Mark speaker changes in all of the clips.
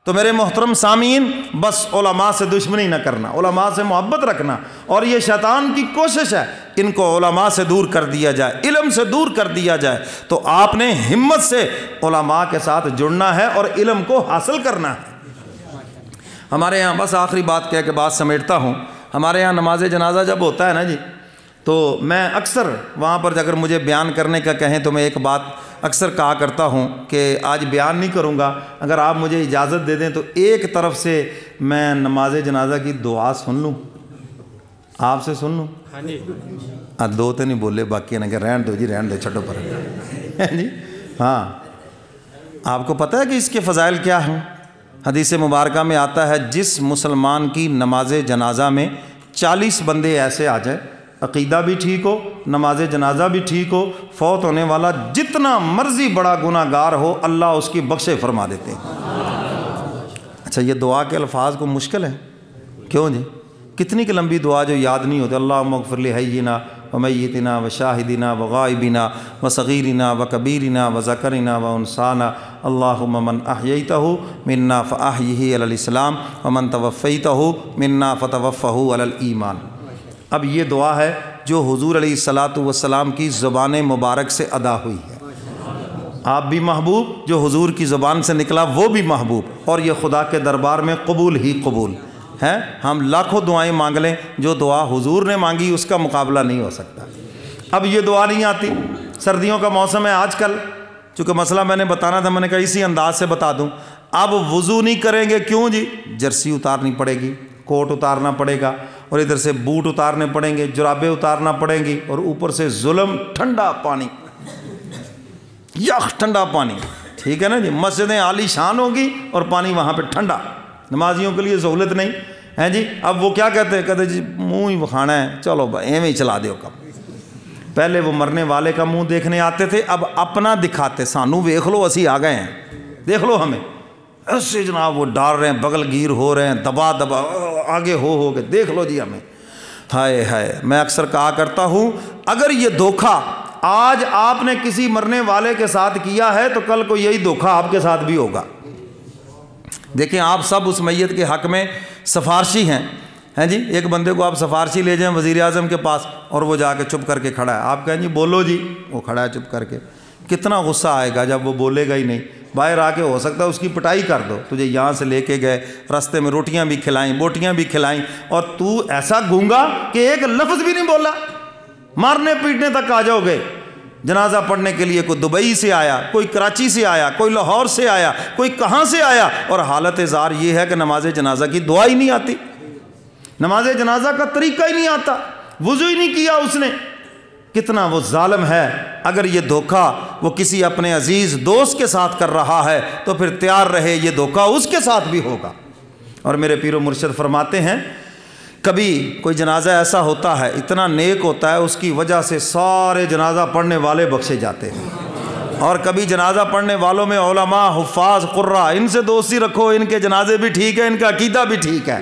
Speaker 1: تو میرے محترم سامعین، بس علماء سے دشمنی نہ کرنا، علماء سے محبت رکھنا، اور یہ شیطان کی کوشش ہے ان کو علماء سے دور کر دیا جائے، علم سے دور کر دیا جائے۔ تو آپ نے ہمت سے علماء کے ساتھ جڑنا ہے اور علم کو حاصل کرنا ہے۔ ہمارے یہاں، بس آخری بات کہہ کے بات سمیٹتا ہوں، ہمارے یہاں نماز جنازہ جب ہوتا ہے نا جی، تو میں اکثر وہاں پر اگر مجھے بیان کرنے کا کہیں تو میں ایک بات اکثر کہا کرتا ہوں کہ آج بیان نہیں کروں گا، اگر آپ مجھے اجازت دے دیں تو ایک طرف سے میں نماز جنازہ کی دعا سن لوں، آپ سے سن لوں۔ دو تو نہیں بولے، باقی نا کہ رہن دو جی، رہن دو، چھٹو پر جی۔ ہاں، آپ کو پتہ ہے کہ اس کے فضائل کیا ہیں؟ حدیث مبارکہ میں آتا ہے، جس مسلمان کی نماز جنازہ میں 40 بندے ایسے آ جائے، عقیدہ بھی ٹھیک ہو، نماز جنازہ بھی ٹھیک ہو، فوت ہونے والا جتنا مرضی بڑا گناہ گار ہو، اللہ اس کی بخشے فرما دیتے ہیں۔ اچھا، یہ دعا کے الفاظ کو مشکل ہے کیوں جی؟ کتنی کی لمبی دعا جو یاد نہیں ہوتی، اللہم اغفر لحینا ومیتنا وشاہدنا وغائبنا وصغیرنا وکبیرنا وذکرنا وانثانا اللہم من احییتہ منا فاحیہ علی الاسلام ومن توفیتہ منا فتوفہ علی الایمان۔ اب یہ دعا ہے جو حضور علیہ الصلاۃ والسلام کی زبان مبارک سے ادا ہوئی ہے۔ آپ بھی محبوب، جو حضور کی زبان سے نکلا وہ بھی محبوب، اور یہ خدا کے دربار میں قبول ہی قبول ہے۔ ہم لاکھوں دعائیں مانگ لیں، جو دعا حضور نے مانگی اس کا مقابلہ نہیں ہو سکتا۔ اب یہ دعا نہیں آتی، سردیوں کا موسم ہے آج کل، چونکہ مسئلہ میں نے بتانا تھا، میں نے کہا اسی انداز سے بتا دوں۔ اب وضو نہیں کریں گے، کیوں جی؟ جرسی اتارنی پڑے گی، کوٹ اتارنا پڑے گا، اور ادھر سے بوٹ اتارنے پڑیں گے، جرابیں اتارنا پڑیں گی، اور اوپر سے ظلم، ٹھنڈا پانی، یخ ٹھنڈا پانی، ٹھیک ہے نا جی؟ مسجدیں عالی شان ہوگی اور پانی وہاں پہ ٹھنڈا، نمازیوں کے لیے سہولت نہیں ہے جی۔ اب وہ کیا کہتے ہیں؟ کہتے جی منہ ہی بکھانا ہے، چلو بھائی ایویں ہی چلا دیو کم۔ پہلے وہ مرنے والے کا منہ دیکھنے آتے تھے، اب اپنا دکھاتے، سانو ویکھ لو اسی آ گئے ہیں، دیکھ لو ہمیں، ایسے جناب وہ ڈال رہے ہیں، بغل گیر ہو رہے ہیں، دبا دبا آگے ہو کے دیکھ لو جی ہمیں۔ ہائے ہائے، میں اکثر کہا کرتا ہوں، اگر یہ دھوکہ آج آپ نے کسی مرنے والے کے ساتھ کیا ہے تو کل کو یہی دھوکہ آپ کے ساتھ بھی ہوگا۔ دیکھیں، آپ سب اس میت کے حق میں سفارشی ہیں جی۔ ایک بندے کو آپ سفارشی لے جائیں وزیر اعظم کے پاس، اور وہ جا کے چپ کر کے کھڑا ہے، آپ کہیں جی بولو جی، وہ کھڑا ہے چپ کر کے، کتنا غصہ آئے گا جب وہ بولے گا ہی نہیں۔ باہر آ کے ہو سکتا ہے اس کی پٹائی کر دو، تجھے یہاں سے لے کے گئے، راستے میں روٹیاں بھی کھلائیں، بوٹیاں بھی کھلائیں، اور تو ایسا گونگا کہ ایک لفظ بھی نہیں بولا، مارنے پیٹنے تک آ جاؤ گے۔ جنازہ پڑھنے کے لیے کوئی دبئی سے آیا، کوئی کراچی سے آیا، کوئی لاہور سے آیا، کوئی کہاں سے آیا، اور حالت زار یہ ہے کہ نماز جنازہ کی دعا ہی نہیں آتی، نماز جنازہ کا طریقہ ہی نہیں آتا، وضو ہی نہیں کیا اس نے۔ کتنا وہ ظالم ہے۔ اگر یہ دھوکہ وہ کسی اپنے عزیز دوست کے ساتھ کر رہا ہے تو پھر تیار رہے یہ دھوکہ اس کے ساتھ بھی ہوگا۔ اور میرے پیر و مرشد فرماتے ہیں، کبھی کوئی جنازہ ایسا ہوتا ہے، اتنا نیک ہوتا ہے، اس کی وجہ سے سارے جنازہ پڑھنے والے بخشے جاتے ہیں۔ اور کبھی جنازہ پڑھنے والوں میں علماء، حفاظ، قراء، ان سے دوستی رکھو، ان کے جنازے بھی ٹھیک ہے، ان کا عقیدہ بھی ٹھیک ہے۔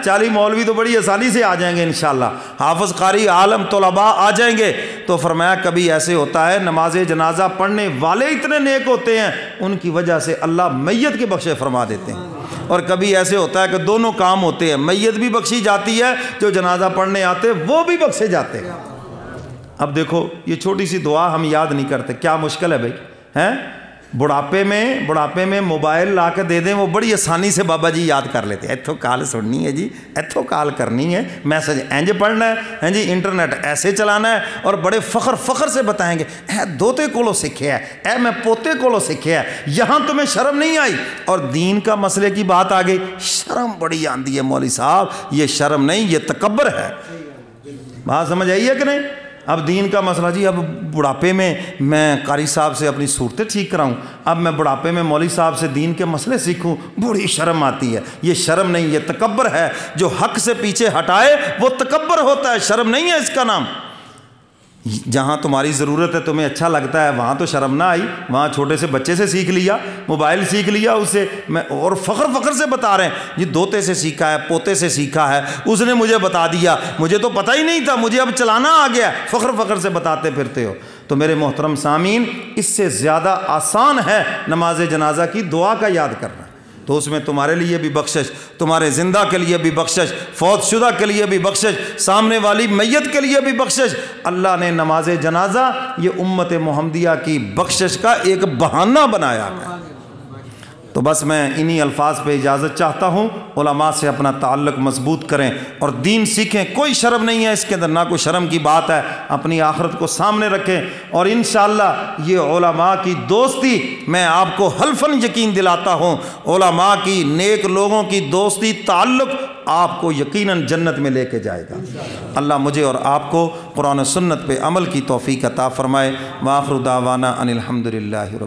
Speaker 1: 40 مولوی تو بڑی آسانی سے آ جائیں گے انشاءاللہ، حافظ، قاری، عالم، طلباء آ جائیں گے۔ تو فرمایا کبھی ایسے ہوتا ہے نماز جنازہ پڑھنے والے اتنے نیک ہوتے ہیں، ان کی وجہ سے اللہ میت کے بخشے فرما دیتے ہیں۔ اور کبھی ایسے ہوتا ہے کہ دونوں کام ہوتے ہیں، میت بھی بخشی جاتی ہے، جو جنازہ پڑھنے آتے وہ بھی بخشے جاتے ہیں۔ اب دیکھو، یہ چھوٹی سی دعا ہم یاد نہیں کرتے، کیا مشکل ہے بھائی، بڑھاپے میں موبائل لا کے دے دیں، وہ بڑی آسانی سے بابا جی یاد کر لیتے ہیں، ایتھوں کال سننی ہے جی، ایتھوں کال کرنی ہے، میسج اینج پڑھنا ہے جی، انٹرنیٹ ایسے چلانا ہے، اور بڑے فخر سے بتائیں گے، اے دوتے کولو سیکھیا ہے، اے میں پوتے کولو سیکھیا ہے، یہاں تمہیں شرم نہیں آئی۔ اور دین کا مسئلے کی بات آ گئی، شرم بڑی آندی ہے مولوی صاحب، یہ شرم نہیں، یہ تکبر ہے۔ بات سمجھ آئی ہے کہ نہیں؟ اب دین کا مسئلہ جی، اب بڑھاپے میں قاری صاحب سے اپنی صورتیں ٹھیک کراؤں، اب میں بڑھاپے میں مولوی صاحب سے دین کے مسئلے سیکھوں، بڑی شرم آتی ہے۔ یہ شرم نہیں، یہ تکبر ہے۔ جو حق سے پیچھے ہٹائے وہ تکبر ہوتا ہے، شرم نہیں ہے اس کا نام۔ جہاں تمہاری ضرورت ہے، تمہیں اچھا لگتا ہے، وہاں تو شرم نہ آئی، وہاں چھوٹے سے بچے سے سیکھ لیا، موبائل سیکھ لیا اس سے، میں اور فخر سے بتا رہے ہیں یہ دوتے سے سیکھا ہے، پوتے سے سیکھا ہے، اس نے مجھے بتا دیا، مجھے تو پتہ ہی نہیں تھا، مجھے اب چلانا آ گیا، فخر سے بتاتے پھرتے ہو۔ تو میرے محترم سامعین، اس سے زیادہ آسان ہے نماز جنازہ کی دعا کا یاد کرنا۔ تو اس میں تمہارے لیے بھی بخشش، تمہارے زندہ کے لیے بھی بخشش، فوت شدہ کے لیے بھی بخشش، سامنے والی میت کے لیے بھی بخشش۔ اللہ نے نماز جنازہ یہ امت محمدیہ کی بخشش کا ایک بہانہ بنایا ہے۔ تو بس میں انہی الفاظ پہ اجازت چاہتا ہوں، علماء سے اپنا تعلق مضبوط کریں اور دین سیکھیں، کوئی شرم نہیں ہے اس کے اندر، نہ کوئی شرم کی بات ہے، اپنی آخرت کو سامنے رکھیں، اور انشاءاللہ یہ علماء کی دوستی میں آپ کو حلفاً یقین دلاتا ہوں، علماء کی، نیک لوگوں کی دوستی، تعلق آپ کو یقیناً جنت میں لے کے جائے گا۔ اللہ مجھے اور آپ کو قرآن و سنت پہ عمل کی توفیق عطا فرمائے۔ وآخر دعوانا ان الحمدللہ رب